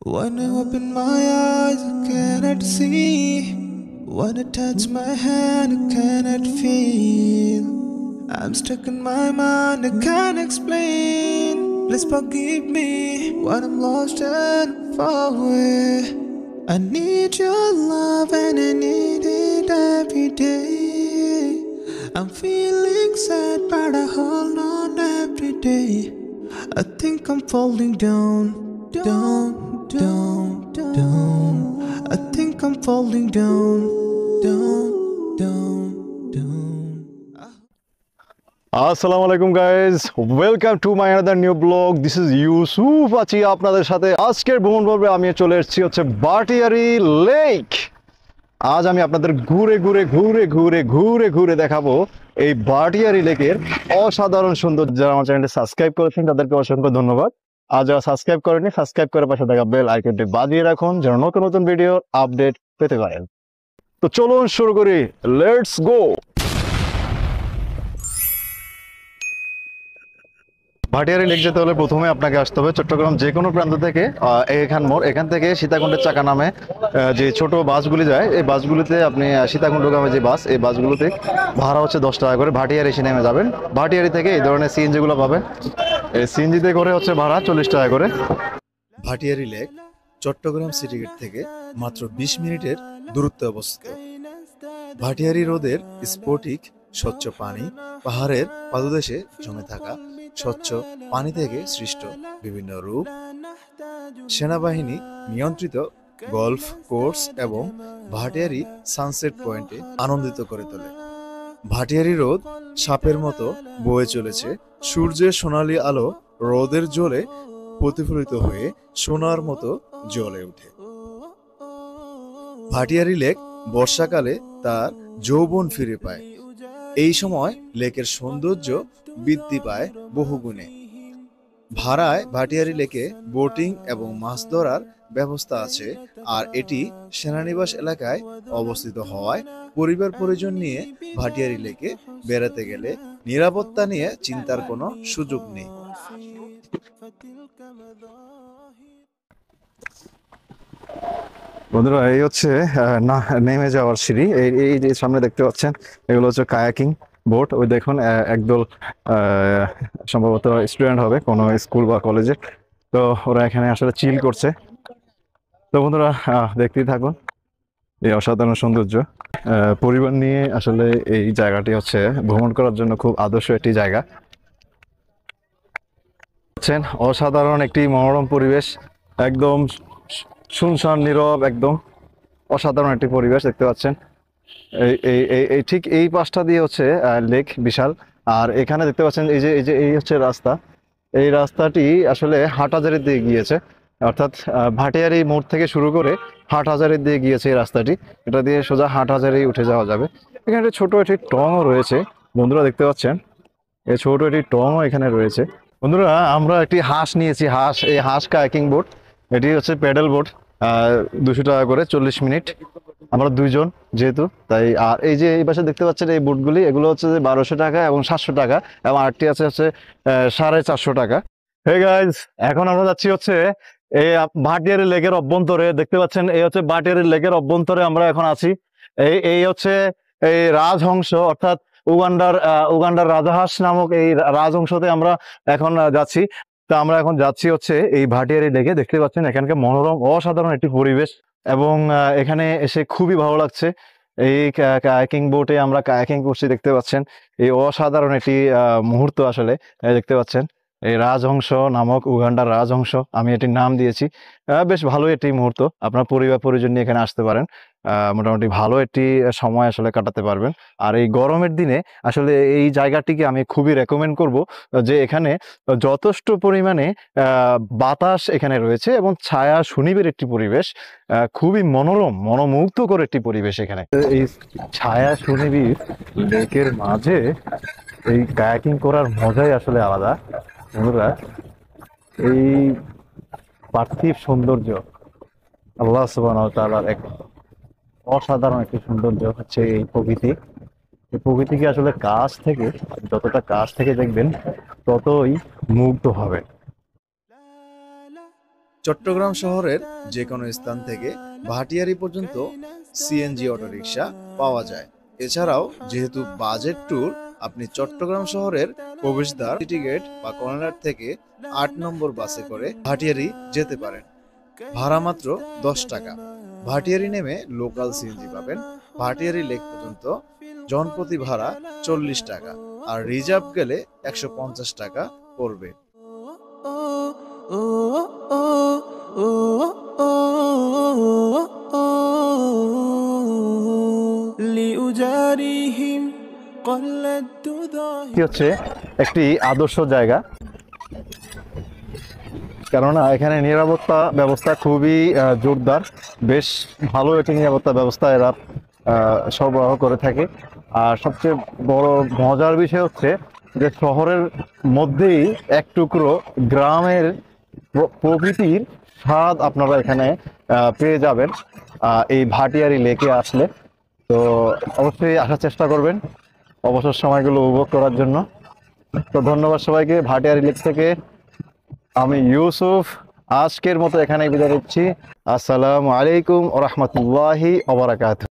When I open my eyes, I cannot see. When I touch my hand, I cannot feel. I'm stuck in my mind, I can't explain. Please forgive me when I'm lost and far away. I need your love and I need it every day. I'm feeling sad, but I hold on every day. I think I'm falling down, down, down, down. I think I'm falling down, down, down, down. আসসালামু আলাইকুম guys, welcome to my another new blog. This is Yusuf, আছি আপনাদের সাথে। আজকের ভ্রমণ পর্বে আমি চলে এসেছি হচ্ছে ভাটিয়ারি লেক। আজ আমি আপনাদের ঘুরে ঘুরে ঘুরে ঘুরে ঘুরে ঘুরে দেখাবো এই ভাটিয়ারি লেকের অসাধারণ সৌন্দর্য। যারা আমার চ্যানেলটি সাবস্ক্রাইব করেছেন তাদেরকে অসংখ্য ধন্যবাদ। আর যারা সাবস্ক্রাইব করেনি, সাবস্ক্রাইব করে পাশে থাকা বেল আইকনটি বাজিয়ে রাখুন যেন নতুন নতুন ভিডিওর আপডেট পেতে পারেন। তো চলুন শুরু করি, লেটস গো। ভাটিয়ারি লেক যেতে হলে প্রথমে আপনাকে আসতে হবে চট্টগ্রাম যে কোনো প্রান্ত থেকে। এখান থেকে সীতাকুণ্ডের চাকা নামে যে ছোট বাসগুলি যায়, এই বাসগুলিতে আপনি সীতাকুণ্ডগামী যে বাস, এই বাসগুলোতে ভাড়া হচ্ছে 10 টাকা করে। ভাটিয়ারি এসে নেমে যাবেন। ভাটিয়ারি থেকে এই ধরনের সিএনজি গুলো পাবেন। এই সিএনজিতে করে হচ্ছে ভাড়া 40 টাকা করে। Bhatiari lake Chattogram city gate থেকে মাত্র 20 মিনিটের দূরত্বে অবস্থিত। ভাটিয়ারি হ্রদের স্ফটিক স্বচ্ছ পানি, পাহাড়ের পাদদেশে জমে থাকা স্বচ্ছ পানি থেকে সৃষ্ট বিভিন্ন রূপ, সেনাবাহিনী নিয়ন্ত্রিত গলফ কোর্স এবং ভাটিয়ারি সানসেট পয়েন্টে আনন্দিত করে তোলে। ভাটিয়ারি হ্রদ সাপের মতো বয়ে চলেছে। সূর্যের সোনালী আলো হ্রদের জলে প্রতিফলিত হয়ে সোনার মতো জ্বলে ওঠে। ভাটিয়ারি লেক বর্ষাকালে তার যৌবন ফিরে পায়। এই সময় লেকের সৌন্দর্য বৃদ্ধি পায় বহুগুণে। ভাড়ায় ভাটিয়ারি লেকে বোটিং এবং মাছ ধরার ব্যবস্থা আছে, আর এটি সেনানিবাস এলাকায় অবস্থিত হওয়ায় পরিবার পরিজন নিয়ে ভাটিয়ারি লেকে বেড়াতে গেলে নিরাপত্তা নিয়ে চিন্তার কোনো সুযোগ নেই। বন্ধুরা, এই হচ্ছে না নেমে যাওয়ার সিঁড়ি। এই যে সামনে দেখতে পাচ্ছেন, এগুলো হচ্ছে কায়াকিং বোট। ওই দেখুন একদল সম্ভবত স্টুডেন্ট হবে কোনো স্কুল বা কলেজে। তো ওরা এখানে আসলে চিল করছে। তো বন্ধুরা, দেখতেই থাকুন এই অসাধারণ সৌন্দর্য। পরিবার নিয়ে আসলে এই জায়গাটি হচ্ছে ভ্রমণ করার জন্য খুব আদর্শ একটি জায়গা। অসাধারণ একটি মনোরম পরিবেশ, একদম শুনশান নীরব, একদম অসাধারণ একটি পরিবেশ দেখতে পাচ্ছেন। এই এই এই ঠিক এই পাশটা দিয়ে হচ্ছে লেক বিশাল। আর এখানে দেখতে পাচ্ছেন এই হচ্ছে রাস্তা। এই রাস্তাটি আসলে হাটহাজারীর দিকে গিয়েছে, অর্থাৎ ভাটিয়ারি মোড় থেকে শুরু করে হাটহাজারীর দিকে গিয়েছে এই রাস্তাটি। এটা দিয়ে সোজা হাটহাজারী উঠে যাওয়া যাবে। এখানে ছোট একটি টঙও রয়েছে, বন্ধুরা দেখতে পাচ্ছেন। এই ছোট একটি টঙও এখানে রয়েছে। বন্ধুরা, আমরা একটি হাঁস নিয়েছি। এই হাঁস কায়াকিং বোট, এটি হচ্ছে প্যাডেল বোট। 200 টাকা করে, 40 মিনিট। আমরা দুইজন যেহেতু, তাই। আর এই যে এই পাশে দেখতে পাচ্ছেন এই বোটগুলি, এগুলো হচ্ছে যে 1200 টাকা এবং 700 টাকা, এবং আরটি আছে হচ্ছে 450 টাকা। হে গাইজ, এখন আমরা যাচ্ছি হচ্ছে এই ভাটিয়ারি লেকের অভ্যন্তরে। দেখতে পাচ্ছেন এই হচ্ছে ভাটিয়ারি লেকের অভ্যন্তরে আমরা এখন আছি। এই হচ্ছে এই রাজহংস, অর্থাৎ উগান্ডার রাজাহাঁস নামক এই রাজহংসতে আমরা এখন যাচ্ছি। তো আমরা এখন যাচ্ছি হচ্ছে এই ভাটিয়ারি লেকে। দেখতে পাচ্ছেন এখানকার মনোরম অসাধারণ একটি পরিবেশ, এবং এখানে এসে খুবই ভালো লাগছে। এই কায়াকিং বোটে আমরা কায়াকিং করছি, দেখতে পাচ্ছেন এই অসাধারণ একটি মুহূর্ত আসলে। দেখতে পাচ্ছেন এই রাজহংস নামক, উগান্ডার রাজহংস আমি এটির নাম দিয়েছি। বেশ ভালো একটি মুহূর্ত, আপনার পরিবার পরিজন নিয়ে এখানে আসতে পারেন। মোটামুটি ভালো একটি সময় আসলে কাটাতে পারবেন। আর এই গরমের দিনে আসলে এই জায়গাটিকে আমি খুবই রেকমেন্ড করব, যে এখানে যথেষ্ট পরিমাণে বাতাস এখানে রয়েছে, এবং ছায়া সুনিবের একটি পরিবেশ, খুবই মনোরম মনোমুগ্ধকর একটি পরিবেশ এখানে। এই ছায়া সুনিবির লেকের মাঝে এই কায়াকিং করার মজাই আসলে আলাদা। বন্ধুরা, এই পার্থিব সৌন্দর্য, আল্লাহ সুবহানাহু ওয়া তাআলার এক অসাধারণ একটি সৌন্দর্য হচ্ছে এই প্রকৃতি। এই প্রকৃতিকে আসলে যতটা কাছ থেকে দেখবেন ততই মুগ্ধ হবেন। চট্টগ্রাম শহরের যে কোনো স্থান থেকে ভাটিয়ারি পর্যন্ত সিএনজি অটোরিকশা পাওয়া যায়। এছাড়াও যেহেতু বাজেট ট্যুর, আপনি চট্টগ্রাম শহরের প্রবেশদ্বার, সিটি গেট বা কর্নার থেকে ৮ নম্বর বাসে করে ভাটিয়ারি যেতে পারেন। ভাড়া মাত্র ১০ টাকা। ভাটিয়ারি নেমে লোকাল সিএনজি পাবেন। ভাটিয়ারি লেক পর্যন্ত জনপ্রতি ভাড়া ৪০ টাকা, আর রিজার্ভ গেলে ১৫০ টাকা পড়বে। لأجاريهم قلدت কি হচ্ছে একটি আদর্শ জায়গা, কেননা এখানে নিরাপত্তা ব্যবস্থা খুবই জোরদার। বেশ ভালো একটি নিরাপত্তা ব্যবস্থা এরা সরবরাহ করে থাকে। আর সবচেয়ে বড় মজার বিষয় হচ্ছে যে শহরের মধ্যেই এক টুকরো গ্রামের প্রকৃতির স্বাদ আপনারা এখানে পেয়ে যাবেন এই ভাটিয়ারি লেকে আসলে। তো অবশ্যই আসার চেষ্টা করবেন অবসর সময়গুলো উপভোগ করার জন্য। তো ধন্যবাদ সবাইকে। ভাটিয়ারি লেক থেকে আমি ইউসুফ আজকের মতো এখানে বিদায় নিচ্ছি। আসসালামু আলাইকুম ওয়া রাহমাতুল্লাহি ওয়া বারাকাতুহু।